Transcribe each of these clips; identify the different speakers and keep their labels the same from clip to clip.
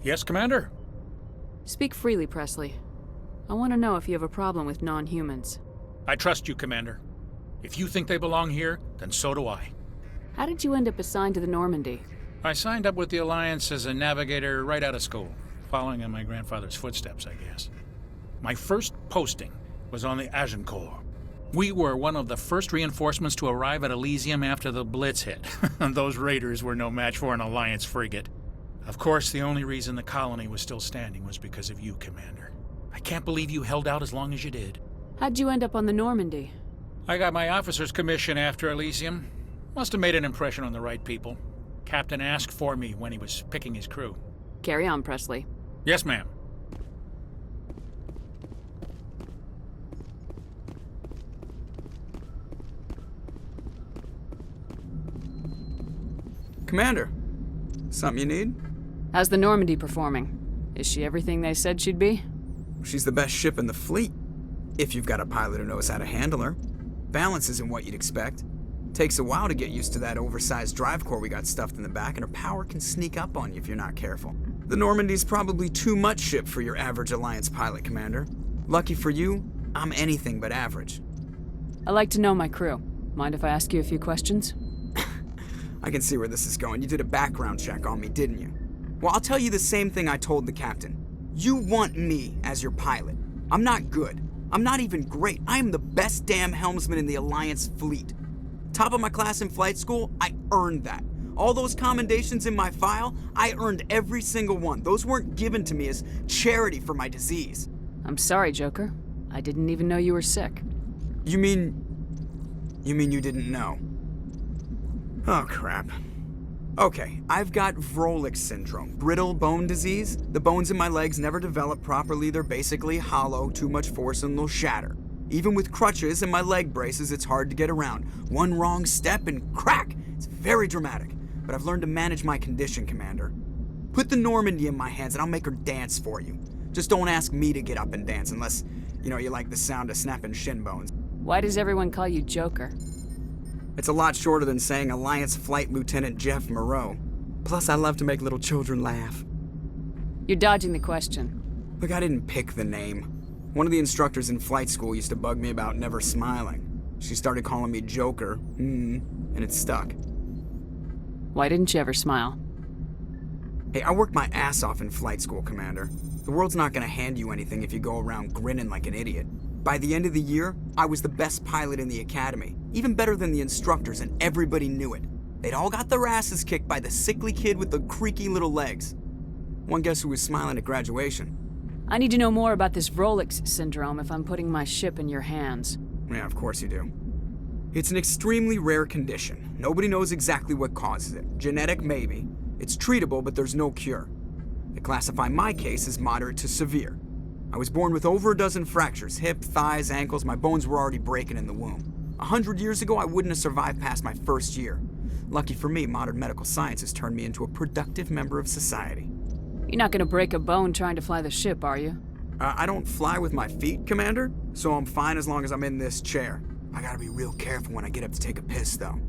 Speaker 1: Yes, Commander?
Speaker 2: Speak freely, Presley. I want to know if you have a problem with non-humans.
Speaker 1: I trust you, Commander. If you think they belong here, then so do I.
Speaker 2: How did you end up assigned to the Normandy?
Speaker 1: I signed up with the Alliance as a navigator right out of school, following in my grandfather's footsteps, I guess. My first posting was on the Agincourt. We were one of the first reinforcements to arrive at Elysium after the Blitz hit. Those raiders were no match for an Alliance frigate. Of course, the only reason the colony was still standing was because of you, Commander. I can't believe you held out as long as you did.
Speaker 2: How'd you end up on the Normandy?
Speaker 1: I got my officer's commission after Elysium. Must have made an impression on the right people. Captain asked for me when he was picking his crew.
Speaker 2: Carry on, Presley.
Speaker 1: Yes, ma'am.
Speaker 3: Commander, something you need?
Speaker 2: How's the Normandy performing? Is she everything they said she'd be?
Speaker 3: She's the best ship in the fleet, if you've got a pilot who knows how to handle her. Balance isn't what you'd expect. Takes a while to get used to that oversized drive core we got stuffed in the back, and her power can sneak up on you if you're not careful. The Normandy's probably too much ship for your average Alliance pilot, Commander. Lucky for you, I'm anything but average.
Speaker 2: I like to know my crew. Mind if I ask you a few questions?
Speaker 3: I can see where this is going. You did a background check on me, didn't you? Well, I'll tell you the same thing I told the captain. You want me as your pilot. I'm not good. I'm not even great. I am the best damn helmsman in the Alliance fleet. Top of my class in flight school, I earned that. All those commendations in my file, I earned every single one. Those weren't given to me as charity for my disease.
Speaker 2: I'm sorry, Joker. I didn't even know you were sick.
Speaker 3: You mean you didn't know? Oh, crap. Okay, I've got Vrolik syndrome, brittle bone disease. The bones in my legs never develop properly. They're basically hollow, too much force and they'll shatter. Even with crutches and my leg braces, it's hard to get around. One wrong step and crack! It's very dramatic. But I've learned to manage my condition, Commander. Put the Normandy in my hands and I'll make her dance for you. Just don't ask me to get up and dance unless, you like the sound of snapping shin bones.
Speaker 2: Why does everyone call you Joker?
Speaker 3: It's a lot shorter than saying Alliance Flight Lieutenant Jeff Moreau. Plus, I love to make little children laugh.
Speaker 2: You're dodging the question.
Speaker 3: Look, I didn't pick the name. One of the instructors in flight school used to bug me about never smiling. She started calling me Joker, and it stuck.
Speaker 2: Why didn't you ever smile?
Speaker 3: Hey, I worked my ass off in flight school, Commander. The world's not gonna hand you anything if you go around grinning like an idiot. By the end of the year, I was the best pilot in the academy, even better than the instructors, and everybody knew it. They'd all got their asses kicked by the sickly kid with the creaky little legs. One guess who was smiling at graduation?
Speaker 2: I need to know more about this Vrolik syndrome if I'm putting my ship in your hands.
Speaker 3: Yeah, of course you do. It's an extremely rare condition. Nobody knows exactly what causes it. Genetic, maybe. It's treatable, but there's no cure. They classify my case as moderate to severe. I was born with over a dozen fractures, hip, thighs, ankles. My bones were already breaking in the womb. 100 years ago, I wouldn't have survived past my first year. Lucky for me, modern medical science has turned me into a productive member of society.
Speaker 2: You're not gonna break a bone trying to fly the ship, are you?
Speaker 3: I don't fly with my feet, Commander, so I'm fine as long as I'm in this chair. I gotta be real careful when I get up to take a piss, though.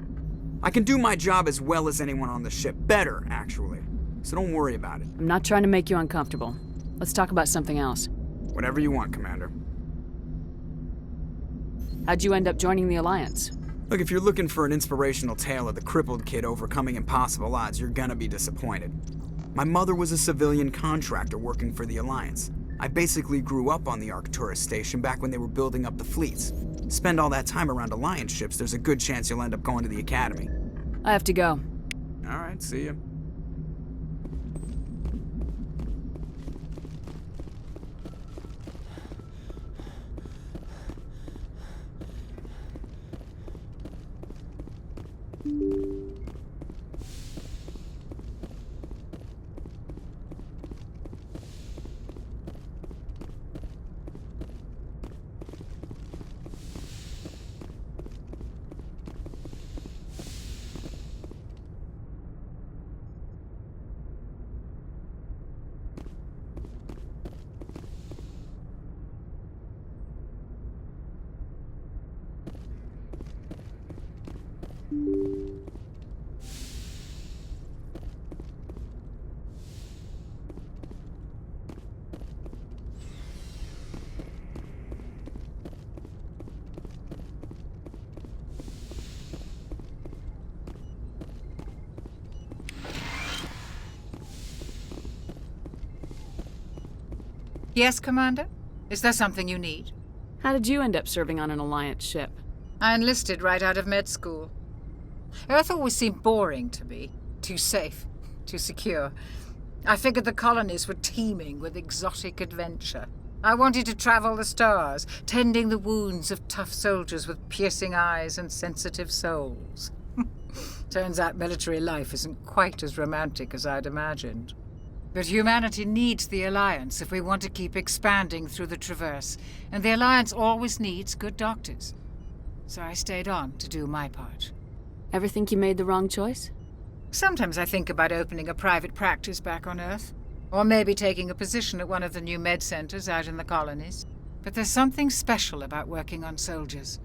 Speaker 3: I can do my job as well as anyone on the ship. Better, actually. So don't worry about it.
Speaker 2: I'm not trying to make you uncomfortable. Let's talk about something else.
Speaker 3: Whatever you want, Commander.
Speaker 2: How'd you end up joining the Alliance?
Speaker 3: Look, if you're looking for an inspirational tale of the crippled kid overcoming impossible odds, you're gonna be disappointed. My mother was a civilian contractor working for the Alliance. I basically grew up on the Arcturus station back when they were building up the fleets. Spend all that time around Alliance ships, there's a good chance you'll end up going to the Academy.
Speaker 2: I have to go.
Speaker 3: All right, see ya.
Speaker 4: Yes, Commander? Is there something you need?
Speaker 2: How did you end up serving on an Alliance ship?
Speaker 4: I enlisted right out of med school. Earth always seemed boring to me. Too safe, too secure. I figured the colonies were teeming with exotic adventure. I wanted to travel the stars, tending the wounds of tough soldiers with piercing eyes and sensitive souls. Turns out military life isn't quite as romantic as I'd imagined. But humanity needs the Alliance if we want to keep expanding through the Traverse, and the Alliance always needs good doctors. So I stayed on to do my part.
Speaker 2: Ever think you made the wrong choice?
Speaker 4: Sometimes I think about opening a private practice back on Earth, or maybe taking a position at one of the new med centers out in the colonies. But there's something special about working on soldiers.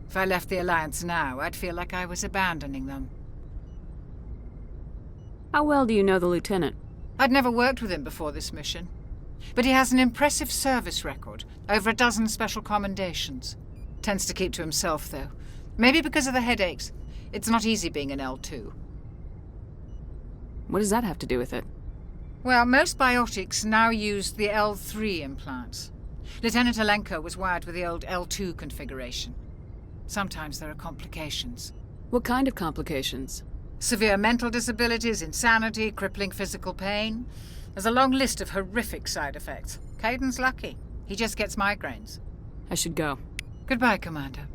Speaker 4: If I left the Alliance now, I'd feel like I was abandoning them.
Speaker 2: How well do you know the Lieutenant?
Speaker 4: I'd never worked with him before this mission, but he has an impressive service record, over a dozen special commendations. Tends to keep to himself, though. Maybe because of the headaches. It's not easy being an L2.
Speaker 2: What does that have to do with it?
Speaker 4: Well, most biotics now use the L3 implants. Lieutenant Alenko was wired with the old L2 configuration. Sometimes there are complications.
Speaker 2: What kind of complications?
Speaker 4: Severe mental disabilities, insanity, crippling physical pain. There's a long list of horrific side effects. Caden's lucky. He just gets migraines.
Speaker 2: I should go.
Speaker 4: Goodbye, Commander.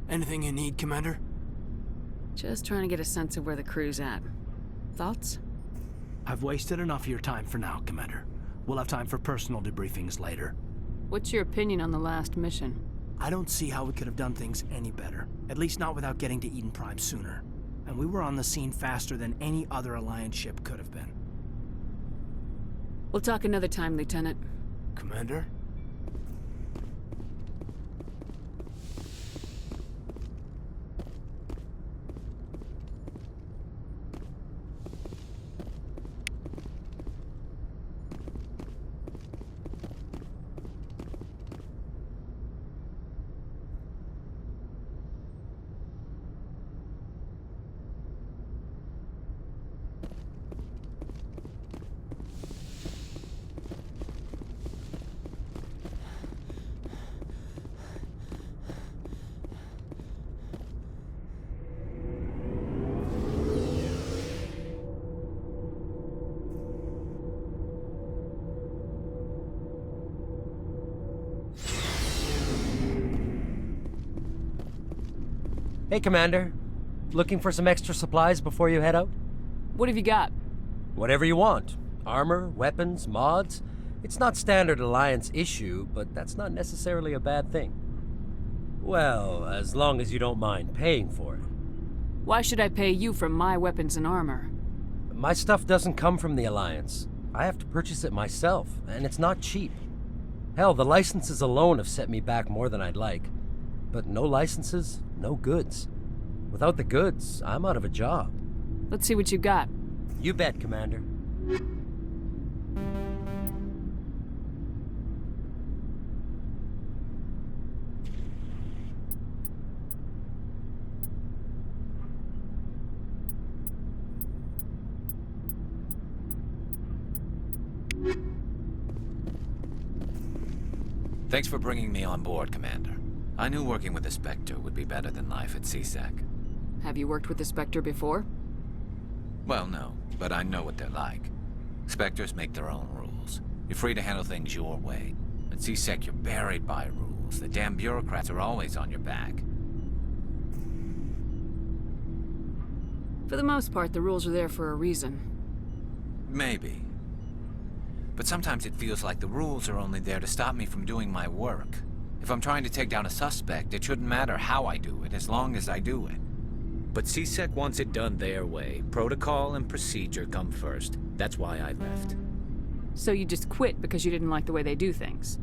Speaker 5: Anything you need, Commander?
Speaker 2: Just trying to get a sense of where the crew's at. Thoughts?
Speaker 5: I've wasted enough of your time for now, Commander. We'll have time for personal debriefings later.
Speaker 2: What's your opinion on the last mission?
Speaker 5: I don't see how we could have done things any better. At least not without getting to Eden Prime sooner. And we were on the scene faster than any other Alliance ship could have been.
Speaker 2: We'll talk another time, Lieutenant.
Speaker 5: Commander?
Speaker 6: Hey, Commander. Looking for some extra supplies before you head out?
Speaker 2: What have you got?
Speaker 6: Whatever you want. Armor, weapons, mods. It's not standard Alliance issue, but that's not necessarily a bad thing. Well, as long as you don't mind paying for it.
Speaker 2: Why should I pay you for my weapons and armor?
Speaker 6: My stuff doesn't come from the Alliance. I have to purchase it myself, and it's not cheap. Hell, the licenses alone have set me back more than I'd like. But no licenses, no goods. Without the goods, I'm out of a job.
Speaker 2: Let's see what you got.
Speaker 6: You bet, Commander.
Speaker 7: Thanks for bringing me on board, Commander. I knew working with the Spectre would be better than life at CSEC.
Speaker 2: Have you worked with the Spectre before?
Speaker 7: Well, no, but I know what they're like. Spectres make their own rules. You're free to handle things your way. At CSEC, you're buried by rules. The damn bureaucrats are always on your back.
Speaker 2: For the most part, the rules are there for a reason.
Speaker 7: Maybe. But sometimes it feels like the rules are only there to stop me from doing my work. If I'm trying to take down a suspect, it shouldn't matter how I do it, as long as I do it. But CSEC wants it done their way. Protocol and procedure come first. That's why I left.
Speaker 2: So you just quit because you didn't like the way they do things?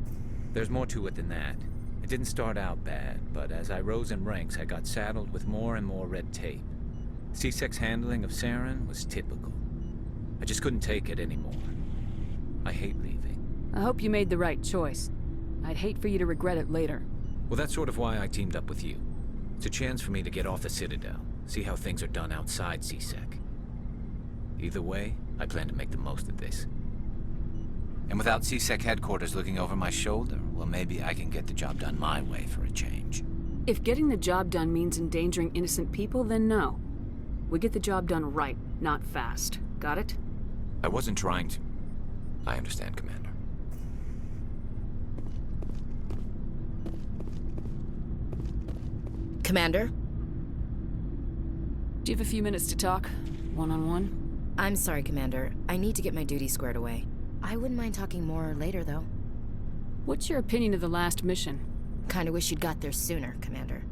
Speaker 7: There's more to it than that. It didn't start out bad, but as I rose in ranks, I got saddled with more and more red tape. C-Sec's handling of Saren was typical. I just couldn't take it anymore. I hate leaving.
Speaker 2: I hope you made the right choice. I'd hate for you to regret it later.
Speaker 7: Well, that's sort of why I teamed up with you. It's a chance for me to get off the Citadel, see how things are done outside C-Sec. Either way, I plan to make the most of this. And without C-Sec headquarters looking over my shoulder, well, maybe I can get the job done my way for a change.
Speaker 2: If getting the job done means endangering innocent people, then no. We get the job done right, not fast. Got it?
Speaker 7: I wasn't trying to... I understand, Commander.
Speaker 8: Commander?
Speaker 2: Do you have a few minutes to talk? One-on-one?
Speaker 8: I'm sorry, Commander. I need to get my duty squared away. I wouldn't mind talking more later, though.
Speaker 2: What's your opinion of the last mission?
Speaker 8: Kinda wish you'd got there sooner, Commander.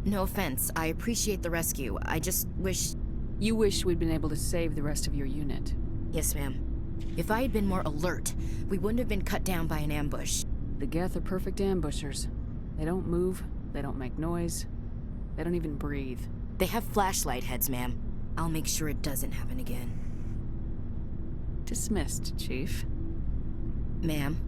Speaker 8: No offense, I appreciate the rescue. I just wish...
Speaker 2: You wish we'd been able to save the rest of your unit.
Speaker 8: Yes, ma'am. If I had been more alert, we wouldn't have been cut down by an ambush.
Speaker 2: The Geth are perfect ambushers. They don't move, they don't make noise, they don't even breathe.
Speaker 8: They have flashlight heads, ma'am. I'll make sure it doesn't happen again.
Speaker 2: Dismissed, Chief.
Speaker 8: Ma'am.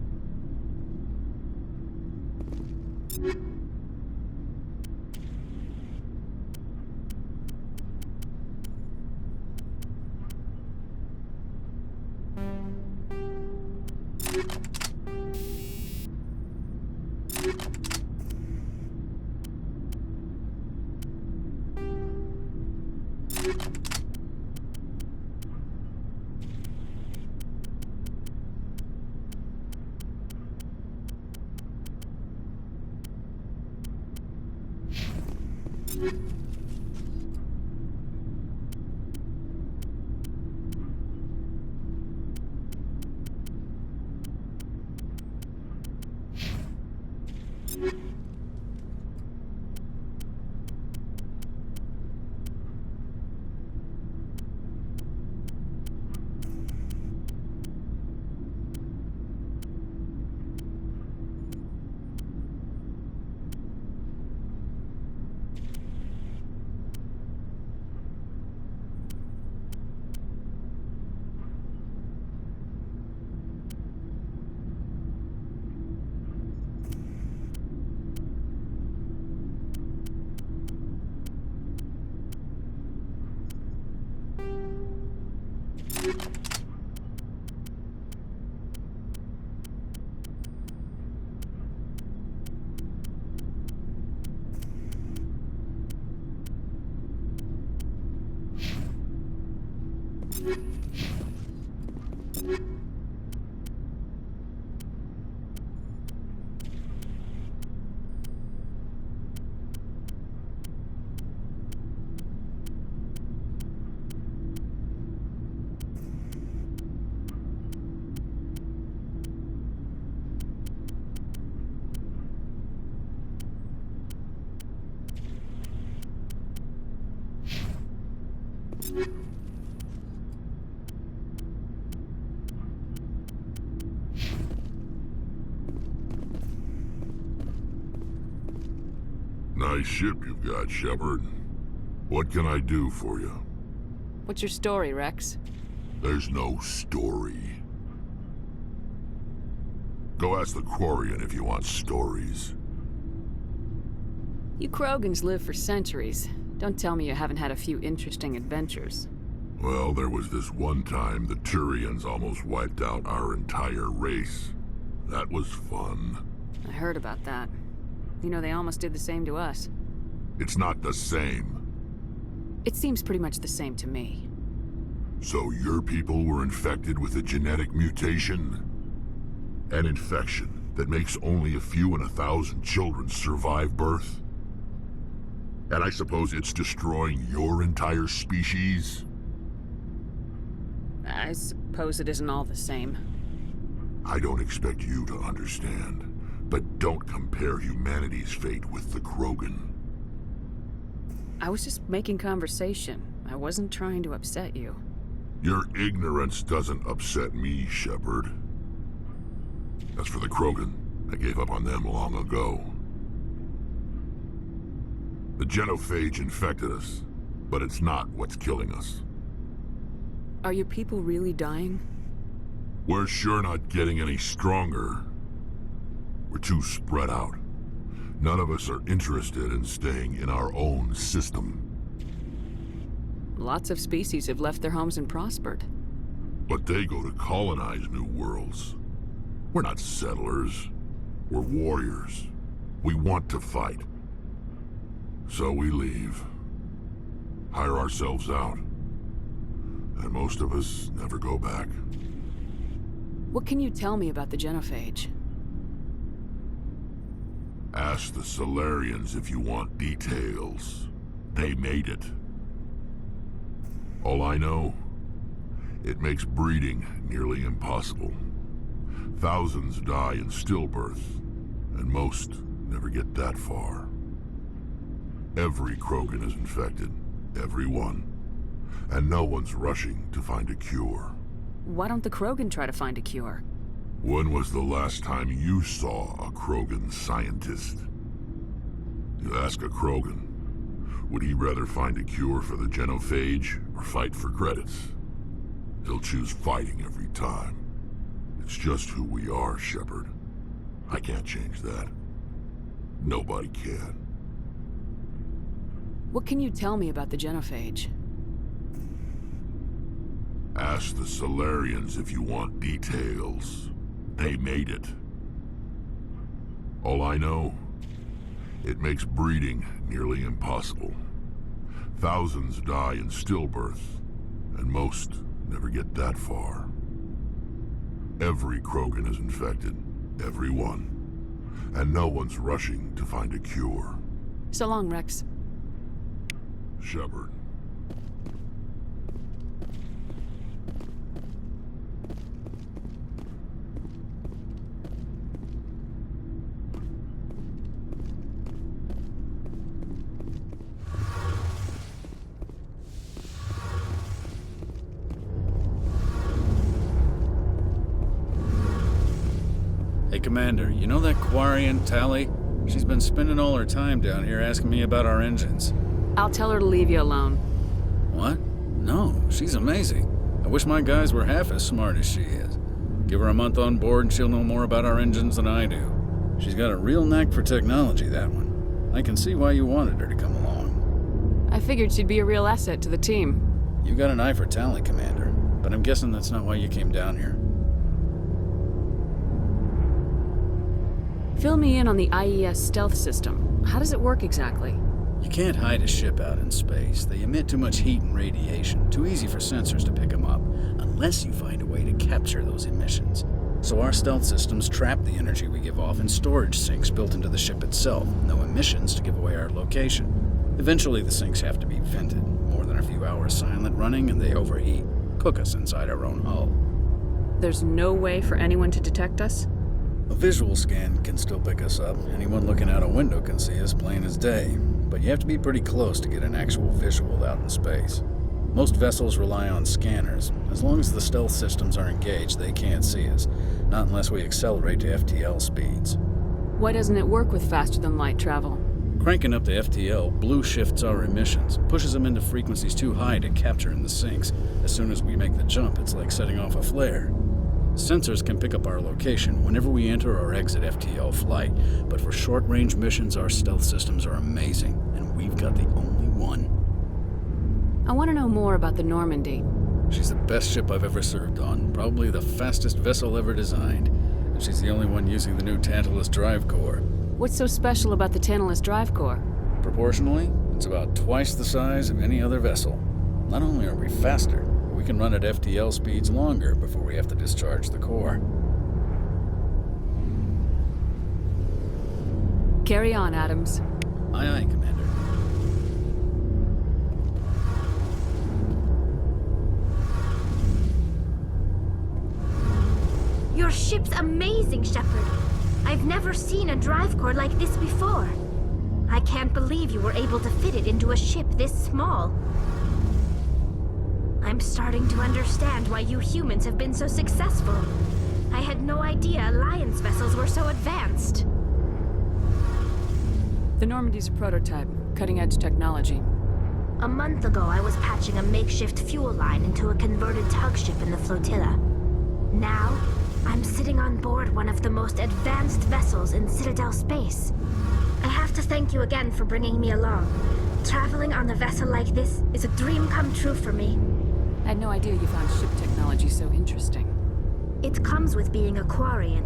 Speaker 9: Nice ship you've got, Shepard. What can I do for you?
Speaker 2: What's your story, Rex?
Speaker 9: There's no story. Go ask the Quarian if you want stories.
Speaker 2: You Krogans live for centuries. Don't tell me you haven't had a few interesting adventures.
Speaker 9: Well, there was this one time the Turians almost wiped out our entire race. That was fun.
Speaker 2: I heard about that. You know, they almost did the same to us.
Speaker 9: It's not the same.
Speaker 2: It seems pretty much the same to me.
Speaker 9: So your people were infected with a genetic mutation? An infection that makes only a few in 1,000 children survive birth? And I suppose it's destroying your entire species?
Speaker 2: I suppose it isn't all the same.
Speaker 9: I don't expect you to understand, but don't compare humanity's fate with the Krogan.
Speaker 2: I was just making conversation. I wasn't trying to upset you.
Speaker 9: Your ignorance doesn't upset me, Shepard. As for the Krogan, I gave up on them long ago. The genophage infected us, but it's not what's killing us.
Speaker 2: Are your people really dying?
Speaker 9: We're sure not getting any stronger. We're too spread out. None of us are interested in staying in our own system.
Speaker 2: Lots of species have left their homes and prospered.
Speaker 9: But they go to colonize new worlds. We're not settlers. We're warriors. We want to fight. So we leave. Hire ourselves out. And most of us never go back.
Speaker 2: What can you tell me about the genophage?
Speaker 9: Ask the Solarians if you want details. They made it. All I know, it makes breeding nearly impossible. Thousands die in stillbirth, and most never get that far. Every Krogan is infected, every one. And no one's rushing to find a cure.
Speaker 2: Why don't the Krogan try to find a cure?
Speaker 9: When was the last time you saw a Krogan scientist? You ask a Krogan, would he rather find a cure for the genophage or fight for credits? He'll choose fighting every time. It's just who we are, Shepard. I can't change that. Nobody can.
Speaker 2: What can you tell me about the genophage?
Speaker 9: Ask the Solarians if you want details. They made it. All I know, it makes breeding nearly impossible. Thousands die in stillbirth, and most never get that far. Every Krogan is infected, every one. And no one's rushing to find a cure.
Speaker 2: So long, Rex.
Speaker 9: Shepard.
Speaker 1: Hey, Commander, you know that Quarian, Tali? She's been spending all her time down here asking me about our engines.
Speaker 2: I'll tell her to leave you alone.
Speaker 1: What? No, she's amazing. I wish my guys were half as smart as she is. Give her a month on board and she'll know more about our engines than I do. She's got a real knack for technology, that one. I can see why you wanted her to come along.
Speaker 2: I figured she'd be a real asset to the team.
Speaker 1: You got an eye for Tali, Commander, but I'm guessing that's not why you came down here.
Speaker 2: Fill me in on the IES stealth system. How does it work exactly?
Speaker 1: You can't hide a ship out in space. They emit too much heat and radiation. Too easy for sensors to pick them up, unless you find a way to capture those emissions. So our stealth systems trap the energy we give off in storage sinks built into the ship itself. No emissions to give away our location. Eventually the sinks have to be vented. More than a few hours silent running and they overheat. Cook us inside our own hull.
Speaker 2: There's no way for anyone to detect us?
Speaker 1: A visual scan can still pick us up. Anyone looking out a window can see us plain as day. But you have to be pretty close to get an actual visual out in space. Most vessels rely on scanners. As long as the stealth systems are engaged, they can't see us. Not unless we accelerate to FTL speeds.
Speaker 2: Why doesn't it work with faster-than-light travel?
Speaker 1: Cranking up the FTL blue shifts our emissions, pushes them into frequencies too high to capture in the sinks. As soon as we make the jump, it's like setting off a flare. Sensors can pick up our location whenever we enter or exit FTL flight, but for short-range missions, our stealth systems are amazing, and we've got the only one.
Speaker 2: I want to know more about the Normandy.
Speaker 1: She's the best ship I've ever served on, probably the fastest vessel ever designed, and she's the only one using the new Tantalus drive core.
Speaker 2: What's so special about the Tantalus drive core?
Speaker 1: Proportionally, it's about twice the size of any other vessel. Not only are we faster, we can run at FTL speeds longer before we have to discharge the core.
Speaker 2: Carry on, Adams.
Speaker 1: Aye, aye, Commander.
Speaker 10: Your ship's amazing, Shepard. I've never seen a drive core like this before. I can't believe you were able to fit it into a ship this small. I'm starting to understand why you humans have been so successful. I had no idea Alliance vessels were so advanced.
Speaker 2: The Normandy's a prototype, cutting-edge technology.
Speaker 10: A month ago, I was patching a makeshift fuel line into a converted tug ship in the flotilla. Now, I'm sitting on board one of the most advanced vessels in Citadel space. I have to thank you again for bringing me along. Traveling on a vessel like this is a dream come true for me.
Speaker 2: I had no idea you found ship technology so interesting.
Speaker 10: It comes with being a Quarian.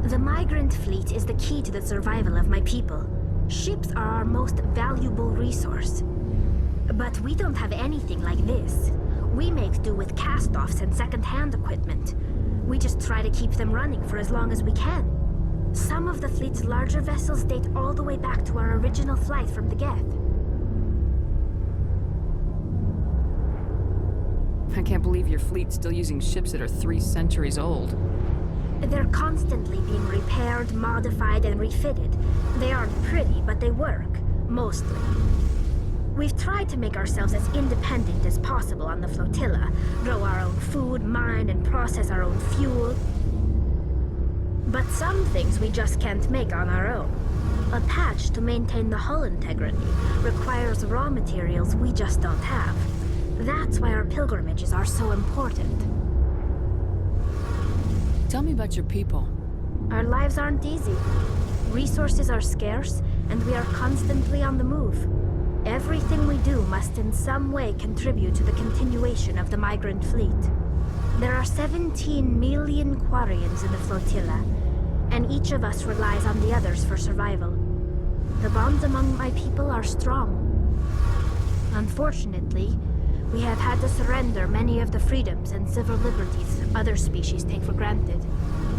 Speaker 10: The migrant fleet is the key to the survival of my people. Ships are our most valuable resource. But we don't have anything like this. We make do with cast-offs and second-hand equipment. We just try to keep them running for as long as we can. Some of the fleet's larger vessels date all the way back to our original flight from the Geth.
Speaker 2: I can't believe your fleet's still using ships that are 3 centuries old.
Speaker 10: They're constantly being repaired, modified, and refitted. They aren't pretty, but they work. Mostly. We've tried to make ourselves as independent as possible on the flotilla. Grow our own food, mine, and process our own fuel. But some things we just can't make on our own. A patch to maintain the hull integrity requires raw materials we just don't have. That's why our pilgrimages are so important.
Speaker 2: Tell me about your people.
Speaker 10: Our lives aren't easy. Resources are scarce, and we are constantly on the move. Everything we do must in some way contribute to the continuation of the migrant fleet. There are 17 million Quarians in the flotilla, and each of us relies on the others for survival. The bonds among my people are strong. Unfortunately, we have had to surrender many of the freedoms and civil liberties other species take for granted.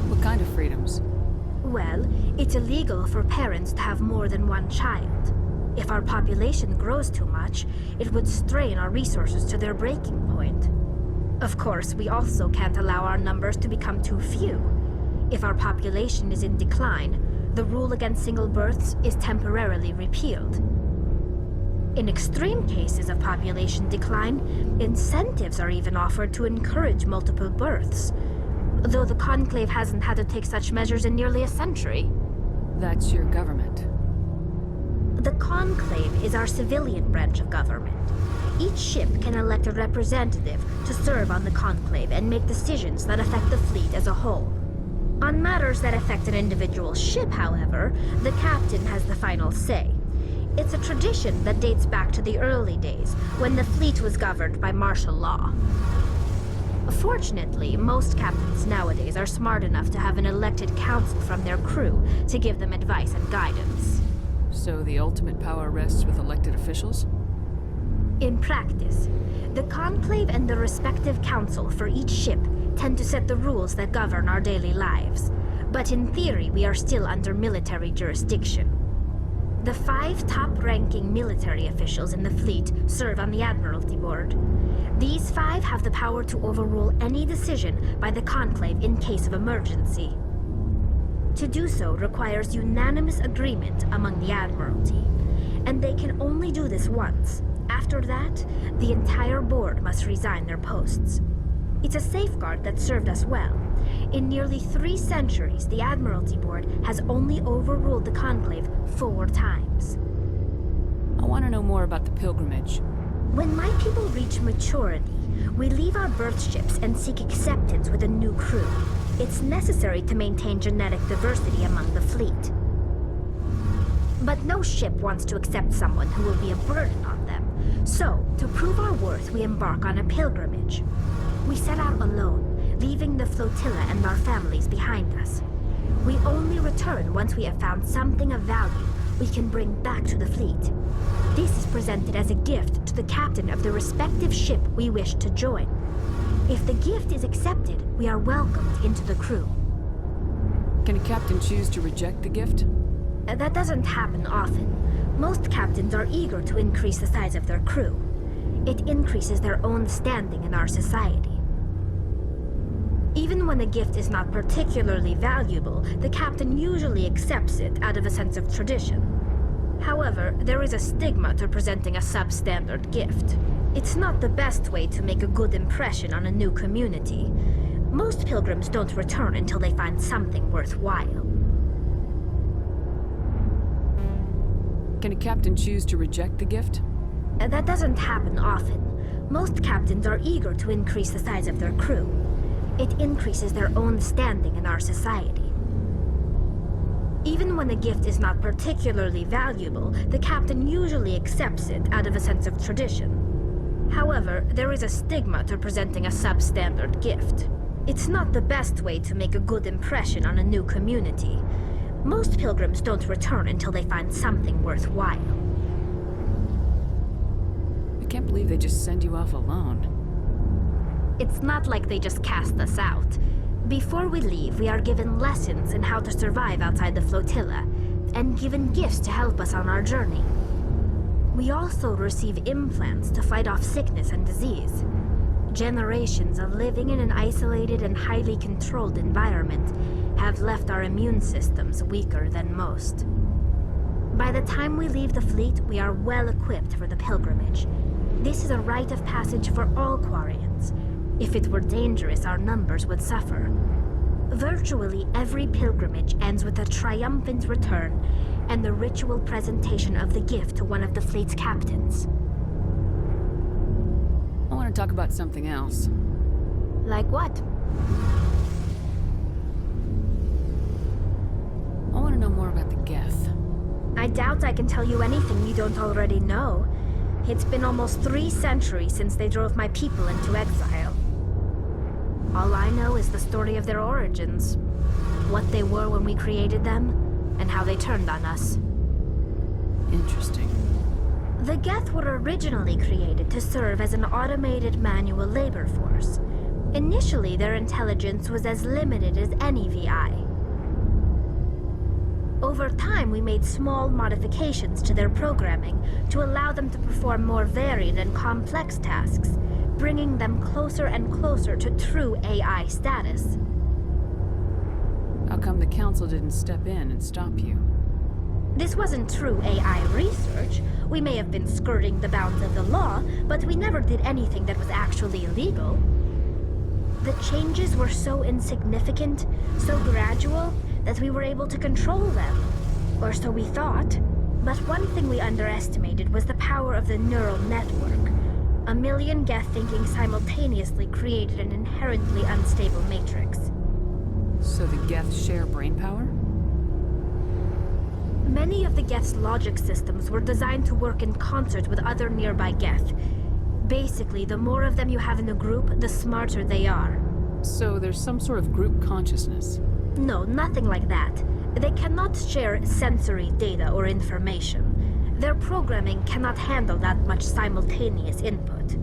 Speaker 2: What kind of freedoms?
Speaker 10: Well, it's illegal for parents to have more than one child. If our population grows too much, it would strain our resources to their breaking point. Of course, we also can't allow our numbers to become too few. If our population is in decline, the rule against single births is temporarily repealed. In extreme cases of population decline, incentives are even offered to encourage multiple births, though the Conclave hasn't had to take such measures in nearly a century.
Speaker 2: That's your government.
Speaker 10: The Conclave is our civilian branch of government. Each ship can elect a representative to serve on the Conclave and make decisions that affect the fleet as a whole. On matters that affect an individual ship, however, the captain has the final say. It's a tradition that dates back to the early days, when the fleet was governed by martial law. Fortunately, most captains nowadays are smart enough to have an elected council from their crew to give them advice and guidance.
Speaker 2: So the ultimate power rests with elected officials?
Speaker 10: In practice, the Conclave and the respective council for each ship tend to set the rules that govern our daily lives. But in theory, we are still under military jurisdiction. The 5 top-ranking military officials in the fleet serve on the Admiralty Board. These 5 have the power to overrule any decision by the Conclave in case of emergency. To do so requires unanimous agreement among the Admiralty, and they can only do this once. After that, the entire board must resign their posts. It's a safeguard that served us well. In nearly 3 centuries, the Admiralty Board has only overruled the Conclave 4 times.
Speaker 2: I want to know more about the pilgrimage.
Speaker 10: When my people reach maturity, we leave our birth ships and seek acceptance with a new crew. It's necessary to maintain genetic diversity among the fleet. But no ship wants to accept someone who will be a burden on them. So, to prove our worth, we embark on a pilgrimage. We set out alone, leaving the flotilla and our families behind us. We only return once we have found something of value we can bring back to the fleet. This is presented as a gift to the captain of the respective ship we wish to join. If the gift is accepted, we are welcomed into the crew.
Speaker 2: Can a captain choose to reject the gift?
Speaker 10: That doesn't happen often. Most captains are eager to increase the size of their crew. It increases their own standing in our society. Even when a gift is not particularly valuable, the captain usually accepts it out of a sense of tradition. However, there is a stigma to presenting a substandard gift. It's not the best way to make a good impression on a new community. Most pilgrims don't return until they find something worthwhile.
Speaker 2: Can a captain choose to reject the gift?
Speaker 10: That doesn't happen often. Most captains are eager to increase the size of their crew. It increases their own standing in our society. Even when a gift is not particularly valuable, the captain usually accepts it out of a sense of tradition. However, there is a stigma to presenting a substandard gift. It's not the best way to make a good impression on a new community. Most pilgrims don't return until they find something worthwhile.
Speaker 2: I can't believe they just send you off alone.
Speaker 10: It's not like they just cast us out. Before we leave, we are given lessons in how to survive outside the flotilla, and given gifts to help us on our journey. We also receive implants to fight off sickness and disease. Generations of living in an isolated and highly controlled environment have left our immune systems weaker than most. By the time we leave the fleet, we are well equipped for the pilgrimage. This is a rite of passage for all Quarians. If it were dangerous, our numbers would suffer. Virtually every pilgrimage ends with a triumphant return and the ritual presentation of the gift to one of the fleet's captains.
Speaker 2: I want to talk about something else.
Speaker 10: Like what?
Speaker 2: I want to know more about the Geth.
Speaker 10: I doubt I can tell you anything you don't already know. It's been almost 3 centuries since they drove my people into exile. All I know is the story of their origins, what they were when we created them, and how they turned on us.
Speaker 2: Interesting.
Speaker 10: The Geth were originally created to serve as an automated manual labor force. Initially, their intelligence was as limited as any VI. Over time, we made small modifications to their programming to allow them to perform more varied and complex tasks, bringing them closer and closer to true AI status.
Speaker 2: How come the Council didn't step in and stop you?
Speaker 10: This wasn't true AI research. We may have been skirting the bounds of the law, but we never did anything that was actually illegal. The changes were so insignificant, so gradual, that we were able to control them. Or so we thought. But one thing we underestimated was the power of the neural network. A million Geth thinking simultaneously created an inherently unstable matrix.
Speaker 2: So the Geth share brain power?
Speaker 10: Many of the Geth's logic systems were designed to work in concert with other nearby Geth. Basically, the more of them you have in a group, the smarter they are.
Speaker 2: So there's some sort of group consciousness?
Speaker 10: No, nothing like that. They cannot share sensory data or information. Their programming cannot handle that much simultaneous input.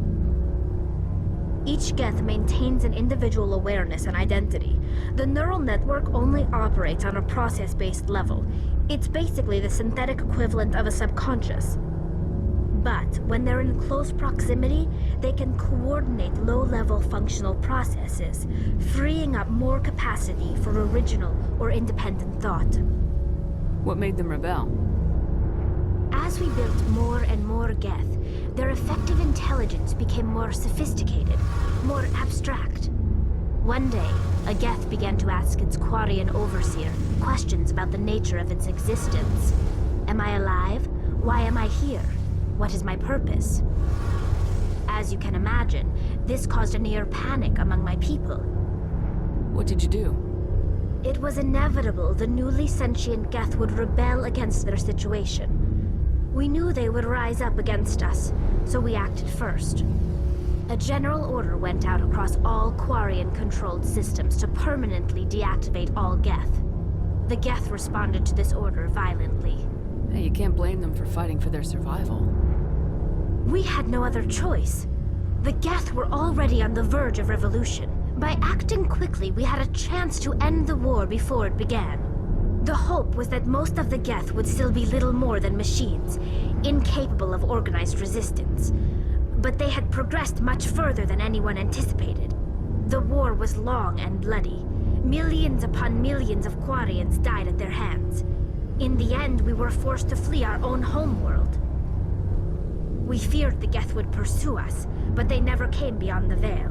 Speaker 10: Each Geth maintains an individual awareness and identity. The neural network only operates on a process-based level. It's basically the synthetic equivalent of a subconscious. But when they're in close proximity, they can coordinate low-level functional processes, freeing up more capacity for original or independent thought.
Speaker 2: What made them rebel?
Speaker 10: As we built more and more Geth, their effective intelligence became more sophisticated, more abstract. One day, a Geth began to ask its Quarian overseer questions about the nature of its existence. Am I alive? Why am I here? What is my purpose? As you can imagine, this caused a near panic among my people.
Speaker 2: What did you do?
Speaker 10: It was inevitable the newly sentient Geth would rebel against their situation. We knew they would rise up against us, so we acted first. A general order went out across all Quarian-controlled systems to permanently deactivate all Geth. The Geth responded to this order violently.
Speaker 2: Hey, you can't blame them for fighting for their survival.
Speaker 10: We had no other choice. The Geth were already on the verge of revolution. By acting quickly, we had a chance to end the war before it began. The hope was that most of the Geth would still be little more than machines, incapable of organized resistance. But they had progressed much further than anyone anticipated. The war was long and bloody. Millions upon millions of Quarians died at their hands. In the end, we were forced to flee our own homeworld. We feared the Geth would pursue us, but they never came beyond the Veil.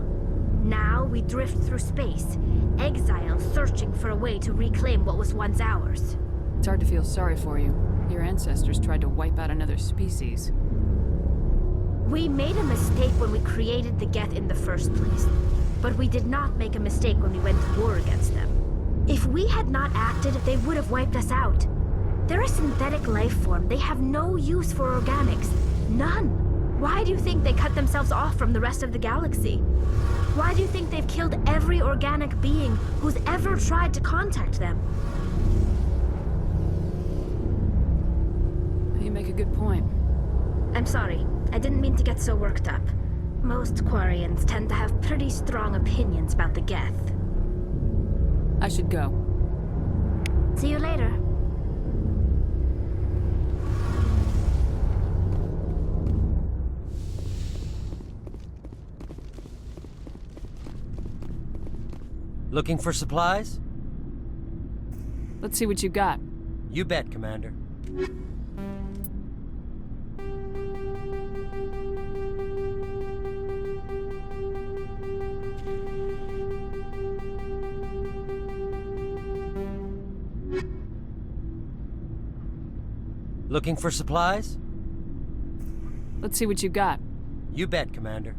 Speaker 10: Now we drift through space, exiles searching for a way to reclaim what was once ours.
Speaker 2: It's hard to feel sorry for you. Your ancestors tried to wipe out another species.
Speaker 10: We made a mistake when we created the Geth in the first place, but we did not make a mistake when we went to war against them. If we had not acted, they would have wiped us out. They're a synthetic life form. They have no use for organics. None. Why do you think they cut themselves off from the rest of the galaxy? Why do you think they've killed every organic being who's ever tried to contact them?
Speaker 2: You make a good point.
Speaker 10: I'm sorry. I didn't mean to get so worked up. Most Quarians tend to have pretty strong opinions about the Geth.
Speaker 2: I should go.
Speaker 10: See you later.
Speaker 6: Looking for supplies?
Speaker 2: Let's see what you got.
Speaker 6: You bet, Commander. Looking for supplies?
Speaker 2: Let's see what you got.
Speaker 6: You bet, Commander.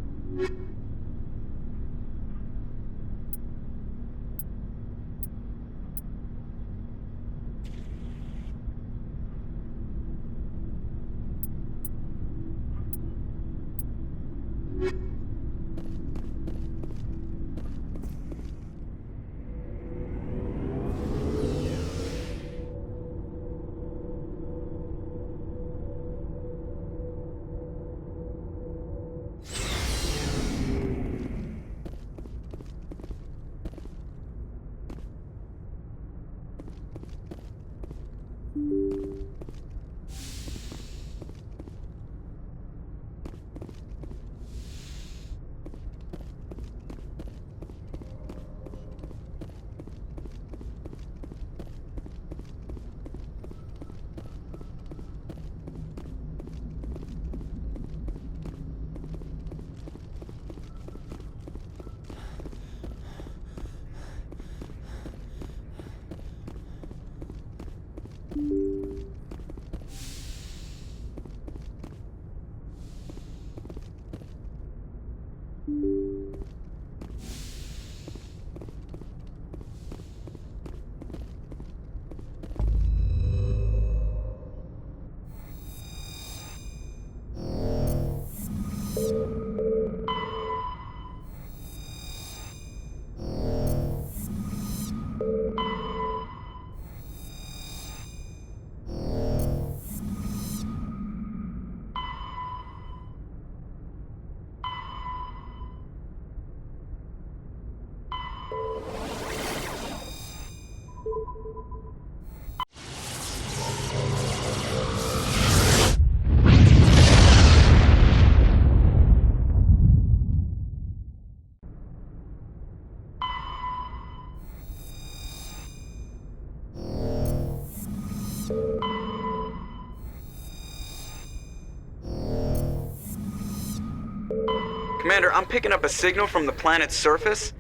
Speaker 3: Commander, I'm picking up a signal from the planet's surface.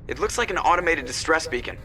Speaker 3: It looks like an automated distress beacon.